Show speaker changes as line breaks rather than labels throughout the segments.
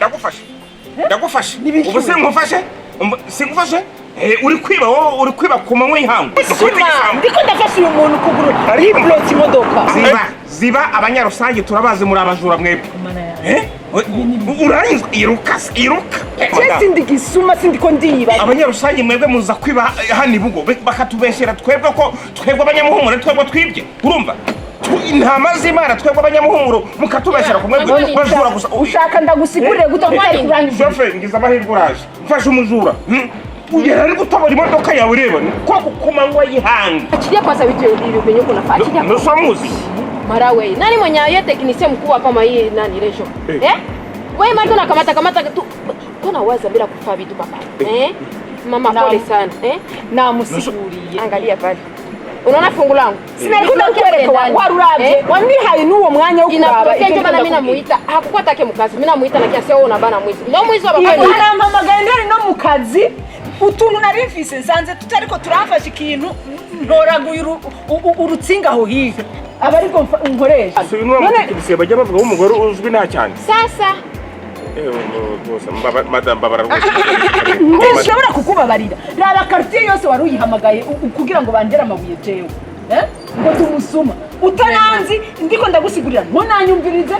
ndagufashe ubu se nkufashe singufashe uri kwiba ku manywa y'ihangu
ndiko ndafashe uyu muntu kuguru ari plot imodoka
ziba abanyarusange turabazi muri abajura mwebwe urangiza iruka
sindi gisuma sindiko ndiba
abanyarusange mwebwe muza kwiba hano ibugo bakatubeshera twebwe ko twebwe abanyamuhumuro twebwe twibye urumva intama z'Imana twebwe abanyamuhumuro mukatubeshera ku mwebwe bajura gusa
ushaka ndagusigurire gutokari kurangiza
Jofe ngiza amahirwe uraje mfashe umujura ugera ari gutobora imodoka yawe reba ko kumanywa y'ihanga
akija kwa sababu hiyo penye kuna fatia
ndosamuzi
marawe nani mwenye yeye technicien mkuu kama hii nani resho wewe mtu nakamata tu tunawaza bila kufa vitu papa mama pole sana na msiguriye angalia pale unaona fungu langu sinaikuta kwereka warurabye wanihaye nuwo mwanya wo kuraba
icyo bana mina muita hakuko take mukazi mina muita na kiasi wewe unabana mwizi ndo mwizi wa baba
mpamagaye no mukazi utuntu nari mfise nsanze tutariko turafasha ikintu ntoraguye urutsinga aho higa abariko nkoresha
none kibise bajya bavuga umugore uzwi na cyane
sasa
madame babara
ndishobora kukubabarira raba quartier yose wari uyihamagaye kugira ngo bandera amabuye jewe ngo tumusuma utananzi ndiko ndagusigurira ngo nanyumvirize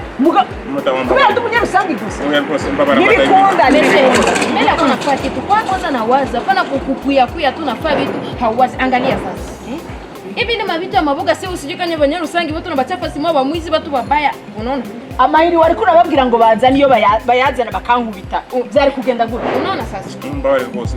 kubera tumunyarusangi gusa nibikunda
mbele kuna fati tu kwanza nawaza pana kukukuya tu nafaa vitu hawazi angalia sasa hivi ni mavitu ya maboga sio usijikanye abanyarusangi boto nabachafa simo bamwizi batu babaya unaona
amahiri wari kurababwira ngo bazana iyo bayazana bakankubita byari kugenda gute
unaona sasa
mbare rwose